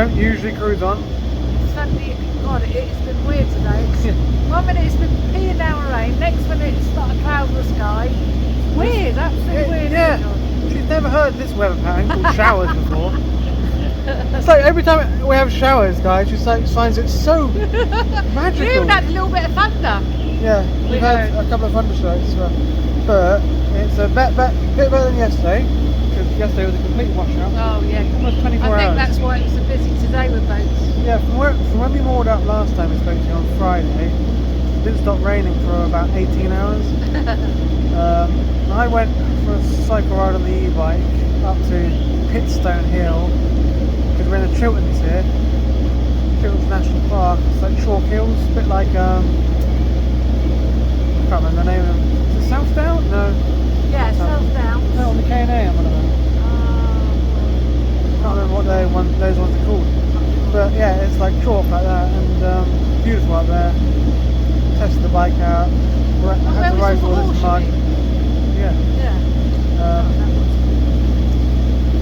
don't usually cruise on. Suddenly, God, it's been weird today. One minute it's been peeing down rain, next minute it's not a cloudless sky. Weird, absolutely weird. Yeah, she's never heard this weather pattern called showers before. It's like every time we have showers, guys, she finds it so magical. You even had a little bit of thunder. Yeah, we've had a couple of thunderstrokes, but it's a bit better than yesterday, because yesterday was a complete washout. Oh yeah, Almost 24 hours. I think that's why it's so busy today with boats. Yeah, from when we moored up last time we spoke to you on Friday, it didn't stop raining for about 18 hours. I went for a cycle ride on the e-bike up to Pitstone Hill, because we're in the Chilterns here. Chilterns National Park. It's like chalk hills, a bit like I can't remember the name of them. Is it South Down? No. Yeah, South Down. No, on the Canal, one of them. I can't remember what those ones are called. But yeah, it's like chalk like that, and beautiful up there. Tested the bike out. Had to ride all this mud. Yeah. Yeah.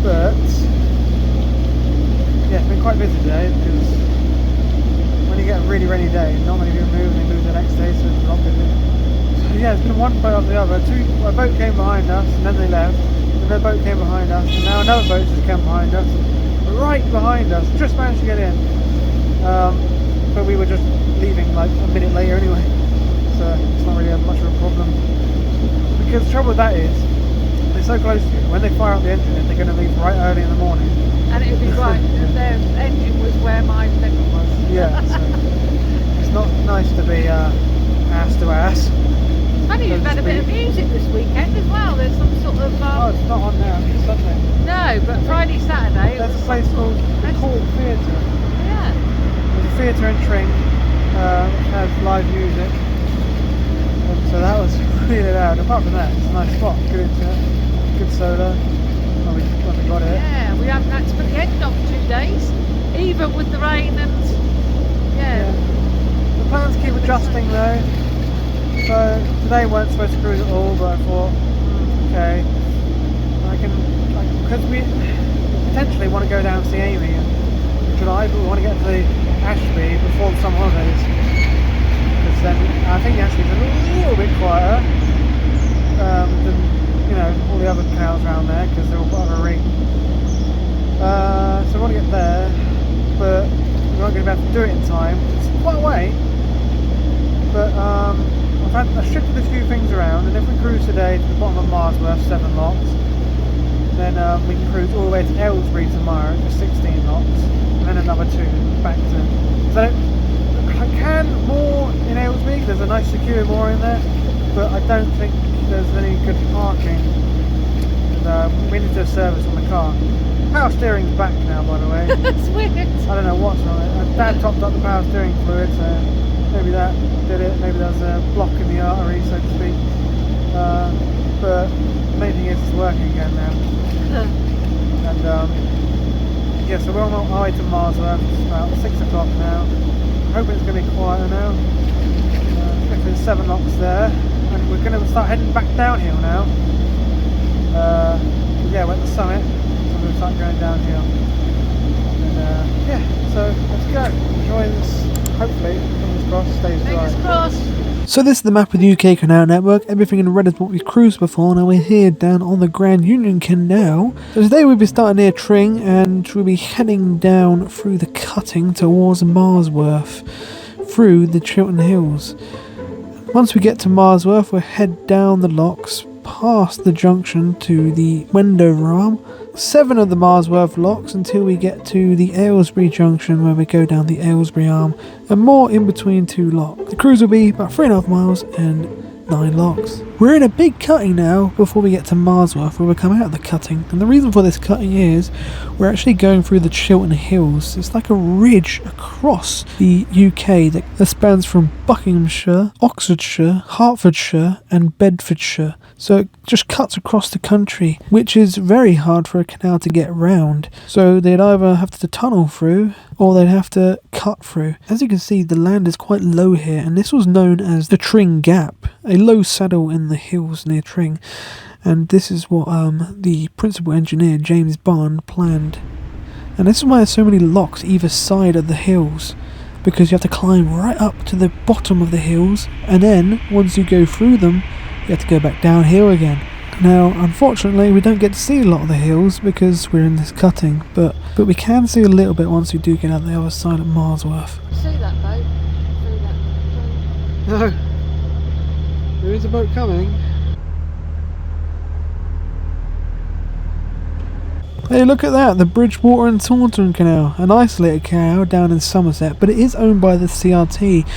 But yeah, it's been quite busy today, because when you get a really rainy day, not many people move, and they move the next day, so it's a lot busy. So yeah, it's been one boat after the other. A boat came behind us, and then they left. Another boat came behind us, and now another boat just came behind us. Right behind us, just managed to get in. But we were just leaving like a minute later anyway, so it's not really much of a problem. Because the trouble with that is, they're so close to you. When they fire up the engine, they're going to leave right early in the morning. And it would be right, their engine was where my level was. Yeah, so it's not nice to be ass to ass. Funny, we've had a bit of music this weekend as well. There's some sort of... oh, it's not on now, it's Sunday. No, but Friday, Saturday... There's a place called the Court Theatre. Yeah. There's a theatre in Tring, which has live music. And so that was really loud. Apart from that, it's a nice spot, good internet, good solar. When we got it. Yeah, we haven't had to put the engine on for 2 days, even with the rain and... Yeah. The plans keep adjusting though. So today weren't supposed to cruise at all, but I thought, okay, because we potentially want to go down to see Amy in July, but we want to get to the Ashby before the summer holidays, because then I think Ashby's a little bit quieter than all the other canals around there, because they're all part of a ring. So we want to get there, but we're not going to be able to do it in time. It's quite a way, but I've shifted a few things around, and if we cruise today to the bottom of Marsworth, 7 locks, then we can cruise all the way to Aylesbury tomorrow, just 16 locks, and then another 2 back to... So I can moor in Aylesbury, there's a nice secure moor in there, but I don't think there's any good parking, and we need to do a service on the car. Power steering's back now, by the way. That's weird. I don't know what's on it. Dad topped up the power steering fluid, so maybe that did it. Maybe there's a block in the artery, so to speak. But the main thing is it's working again now. And yeah, so we're on our way to Marsworth. It's about 6 o'clock now. I'm hoping it's going to be quieter now. There's 7 locks there, and we're going to start heading back downhill now. Yeah, we're at the summit, so we're going to start going downhill. And yeah, so let's go. Enjoy this. Hopefully, fingers crossed, stays dry. Fingers crossed. So this is the map of the UK Canal network. Everything in red is what we've cruised before. Now we're here down on the Grand Union Canal. So today we'll be starting near Tring, and we'll be heading down through the cutting towards Marsworth, through the Chiltern Hills. Once we get to Marsworth, we'll head down the locks, past the junction to the Wendover Arm, 7 of the Marsworth locks until we get to the Aylesbury junction, where we go down the Aylesbury Arm, and more in between 2 locks. The cruise will be about 3.5 miles and 9 locks. We're in a big cutting now before we get to Marsworth, where we come out of the cutting, and the reason for this cutting is we're actually going through the Chiltern Hills. It's like a ridge across the UK that spans from Buckinghamshire, Oxfordshire, Hertfordshire and Bedfordshire. So it just cuts across the country, which is very hard for a canal to get round. So they'd either have to tunnel through, or they'd have to cut through. As you can see, the land is quite low here, and this was known as the Tring Gap, a low saddle in the hills near Tring. And this is what the principal engineer, James Barn, planned And this is why there's so many locks either side of the hills, because you have to climb right up to the bottom of the hills, and then once you go through them you have to go back downhill again. Now unfortunately we don't get to see a lot of the hills because we're in this cutting, but we can see a little bit once we do get out the other side of Marsworth. See that boat? Through that. No, there is a boat coming. Hey, look at that, the Bridgewater and Taunton Canal, an isolated canal down in Somerset, but it is owned by the CRT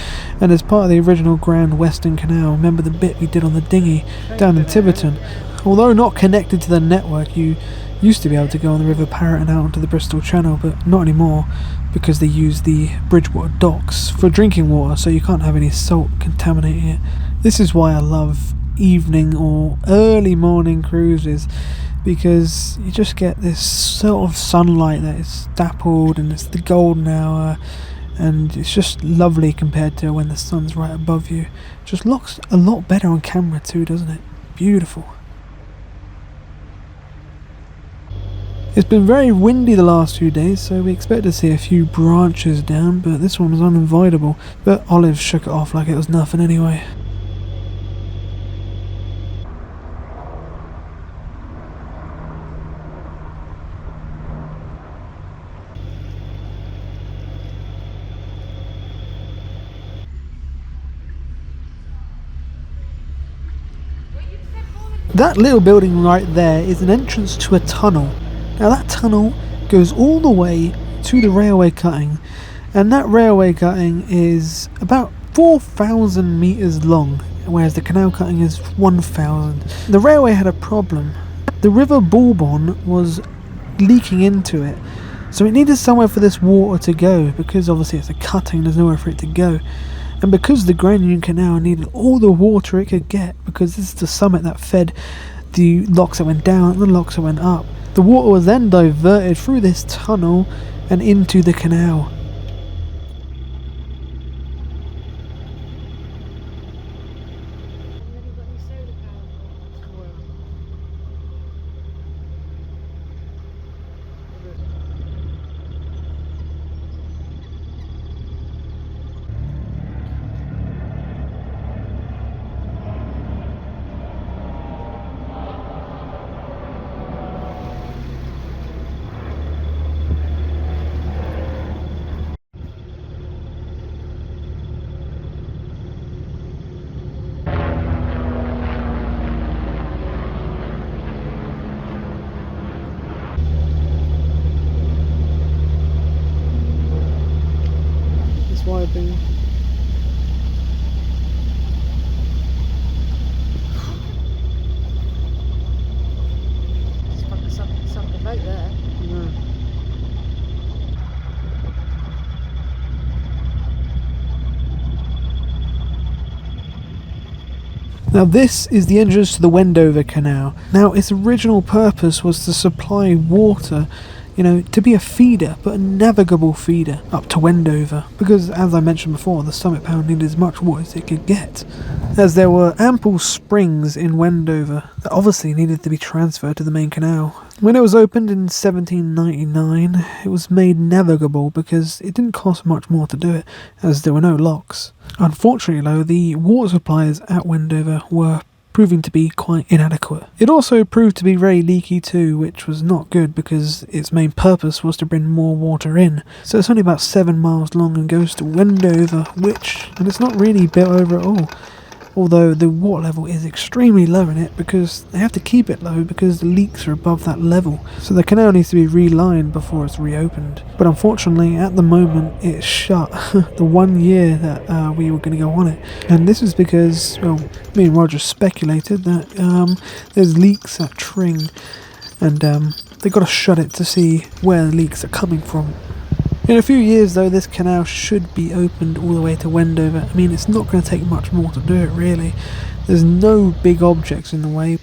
and is part of the original Grand Western Canal. Remember the bit we did on the dinghy down in Tiverton? Although not connected to the network, you used to be able to go on the River Parrett and out onto the Bristol Channel, but not anymore because they use the Bridgewater docks for drinking water, so you can't have any salt contaminating it. This is why I love evening or early morning cruises, because you just get this sort of sunlight that is dappled and it's the golden hour, and it's just lovely compared to when the sun's right above you. Just looks a lot better on camera too, doesn't it? Beautiful. It's been very windy the last few days, so we expect to see a few branches down, but this one was unavoidable. But Olive shook it off like it was nothing anyway. That little building right there is an entrance to a tunnel. Now that tunnel goes all the way to the railway cutting, and that railway cutting is about 4,000 metres long, whereas the canal cutting is 1,000. The railway had a problem. The River Bourbon was leaking into it, so it needed somewhere for this water to go, because obviously it's a cutting, there's nowhere for it to go. And because the Grand Union Canal needed all the water it could get, because this is the summit that fed the locks that went down and the locks that went up, the water was then diverted through this tunnel and into the canal. Wiping. It's probably something boat there. No. Now this is the entrance to the Wendover Canal. Now its original purpose was to supply water, to be a feeder, but a navigable feeder up to Wendover, because as I mentioned before, the Summit Pound needed as much water as it could get, as there were ample springs in Wendover that obviously needed to be transferred to the main canal. When it was opened in 1799, it was made navigable because it didn't cost much more to do it, as there were no locks. Unfortunately though, the water supplies at Wendover were proving to be quite inadequate. It also proved to be very leaky too, which was not good because its main purpose was to bring more water in. So it's only about 7 miles long and goes to Wendover, and it's not really built over at all. Although the water level is extremely low in it because they have to keep it low because the leaks are above that level. So the canal needs to be relined before it's reopened. But unfortunately at the moment it's shut the 1 year that we were going to go on it. And this is because, me and Roger speculated that there's leaks at Tring, and they've got to shut it to see where the leaks are coming from. In a few years though, this canal should be opened all the way to Wendover. I mean, it's not going to take much more to do it really. There's no big objects in the way.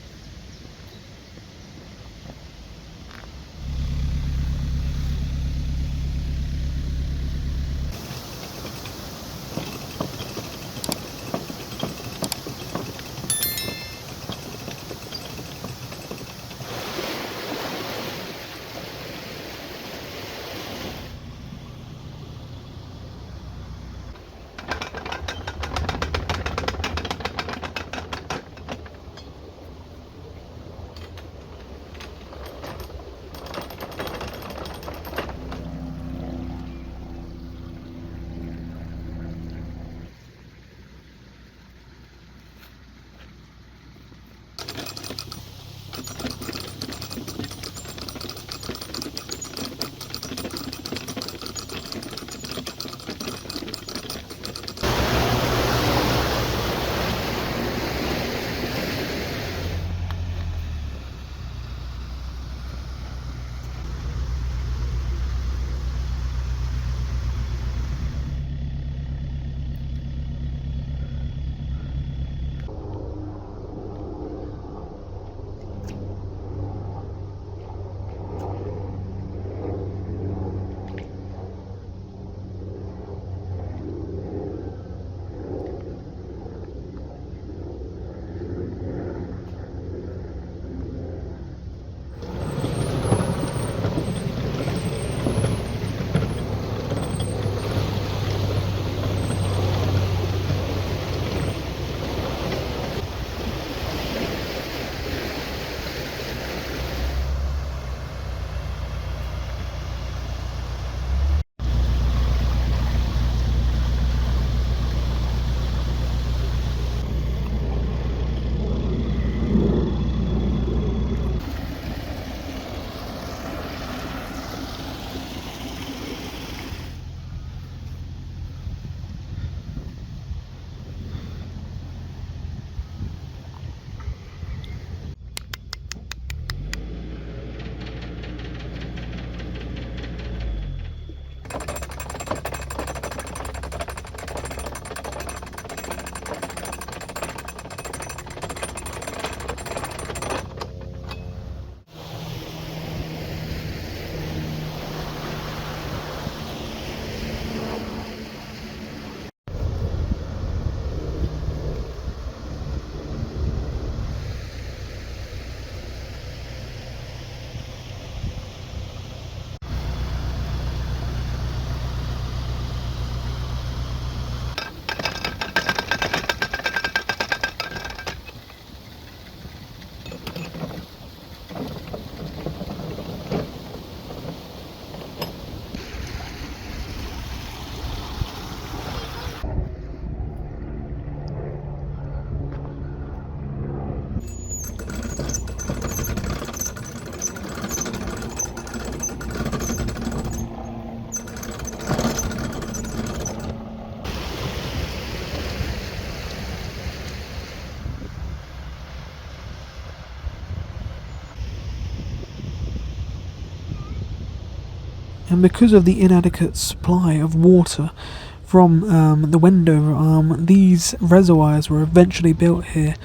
And because of the inadequate supply of water from the Wendover Arm, these reservoirs were eventually built here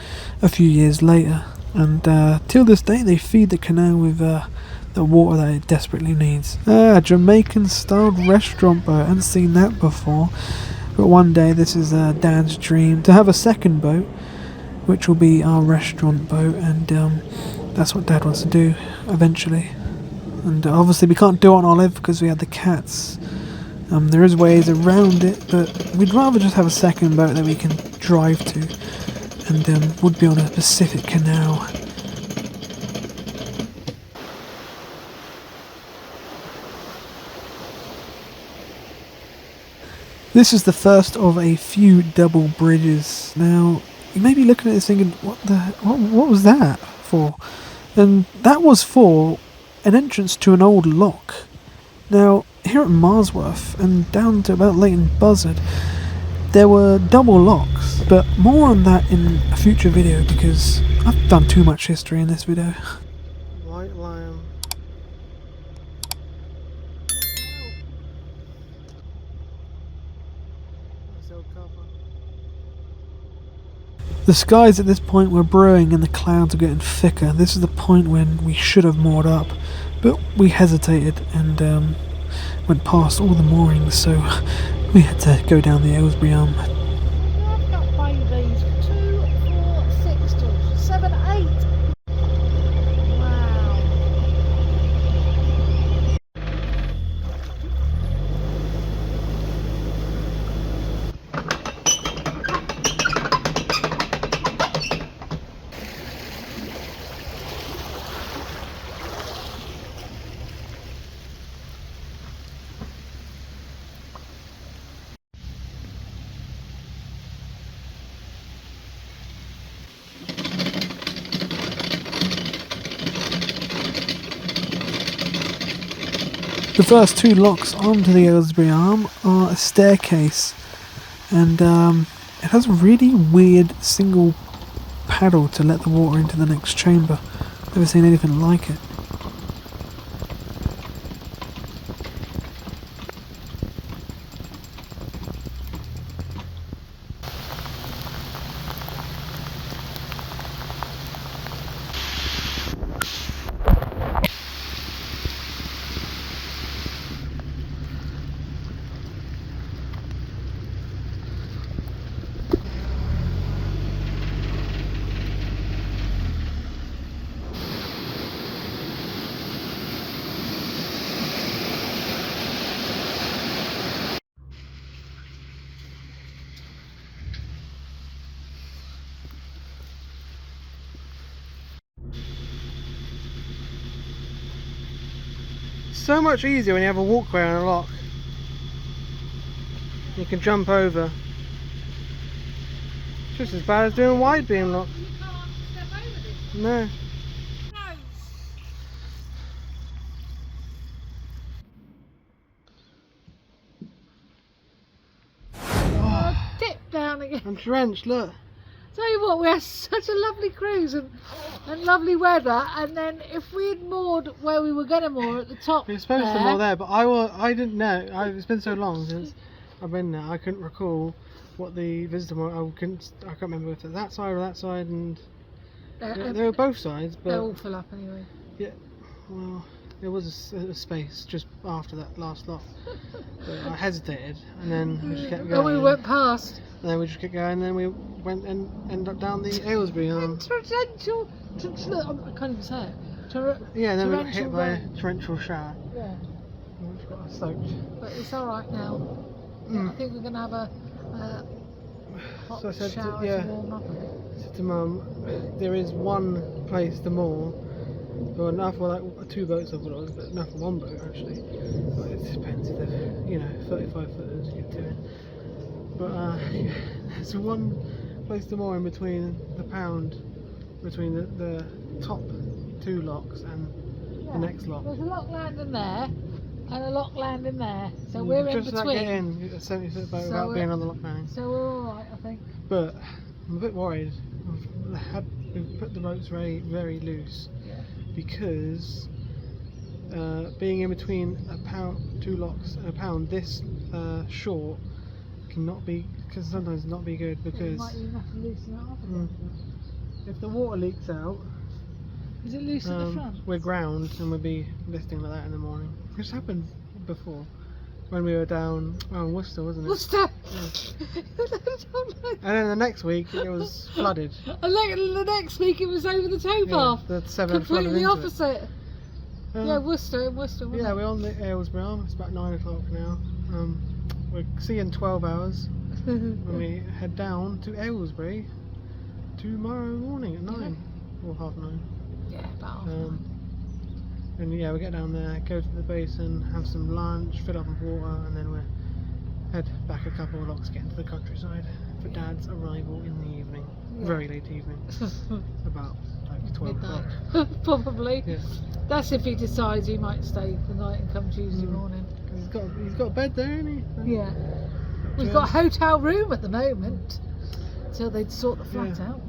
a few years later, and till this day they feed the canal with the water that it desperately needs. A Jamaican styled restaurant boat, I hadn't seen that before, but one day this is Dan's dream, to have a second boat which will be our restaurant boat, and that's what Dad wants to do eventually. And obviously we can't do it on Olive because we had the cats. There is ways around it, but we'd rather just have a second boat that we can drive to, and would be on a Pacific canal. This is the first of a few double bridges. Now, you may be looking at this thinking, what was that for? And that was for an entrance to an old lock. Now, here at Marsworth and down to about Leighton Buzzard, there were double locks, but more on that in a future video because I've done too much history in this video. White Lion. The skies at this point were brewing and the clouds were getting thicker. This is the point when we should have moored up, but we hesitated and went past all the moorings, so we had to go down the Aylesbury Arm. I've got babies. 2, 4, 6, 7, 8. Wow. The first two locks onto the Aylesbury Arm are a staircase, and it has a really weird single paddle to let the water into the next chamber. Never seen anything like it. So much easier when you have a walkway and a lock. You can jump over. Just as bad as doing wide beam lock. You can't step over this. No. No. Dip down again. I'm drenched, look. Tell you what, we had such a lovely cruise and lovely weather, and then if we had moored where we were going to moor at the top, We were supposed to moor there, but I didn't know. It's been so long since I've been there. I couldn't recall what the visitor moor. I can't remember if it's that side or that side, and they were both sides. But they're all full up anyway. yeah, well, there was a space just after that last lock. But I hesitated, and then we just kept going. And we went past. And then we just kept going, and then we went and ended up down the Aylesbury Arm. Torrential, I can't even say it. Yeah, and then we got torrential hit by a rain. torrential shower. Yeah, Which got us soaked. but it's all right now. Mm. I think we're going to have a hot So I said to- shower yeah. to warm up a bit. I said to Mum, there is one place to moor, but enough for like 2 boats I thought it was, but enough for 1 boat actually. But it depends if they're, 35 footers you get to it. But there's one place to moor in between the pound, between the top 2 locks and the next lock. There's a lock landing there and a lock landing there, so we're in just like get between. in a 70-foot boat So without we're- being on the lock landing. So we're all right, I think. But I'm a bit worried. We've put the ropes very, very loose Yeah. because being in between 2 locks and a pound this short cannot be, because sometimes not be good You because might even have to loosen it up a Mm. bit. if the water leaks out, Is it loose at the front? we're ground and we'll be listing like that in the morning. Which happened before when we were down in Worcester, wasn't it? Worcester! And then the next week it was flooded. And then the next week it was over the towpath. Yeah, the 7 flooded Completely into opposite. Yeah, Worcester, wasn't Yeah, it? we're on the Aylesbury Arm. It's about 9 o'clock now. We're seeing 12 hours when we head down to Aylesbury tomorrow morning at 9 or half 9. Yeah, about half And yeah, we get down there, go to the basin, have some lunch, fill up with water, and then we'll head back a couple of locks, get into the countryside for Dad's arrival in the evening. Yeah. Very late evening, about like 12 o'clock. midnight. Probably. Yeah. That's if he decides he might stay the night and come Tuesday morning. 'Cause he's got a bed there, hasn't he? Yeah. We've got a hotel room at the moment until they'd sort the flat Yeah. out.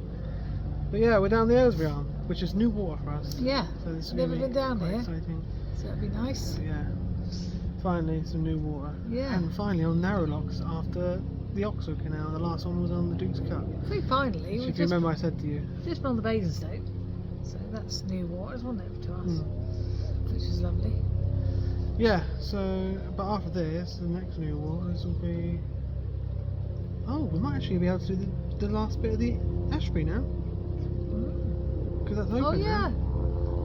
But yeah, we're down the Aylesbury Arm, which is new water for us. Yeah. So this is Never gonna be been down quite here. exciting. So that'd be nice. Yeah. Finally, some new water. Yeah. And finally on narrow locks after the Oxford Canal. The last one was on the Duke's Cup. I think finally, Which, we've if you just, remember, I said to you. just been on the Basingstoke. So that's new waters, wasn't it, to us? Mm. Which is lovely. Yeah. So, but after this, the next new waters will be. Oh, we might actually be able to do the last bit of the Ashbury now, because that's open Oh, yeah. now.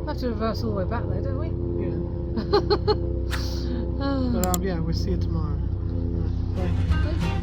We have to reverse all the way back there, don't we? Yeah. But yeah, we'll see you tomorrow. Bye. Bye.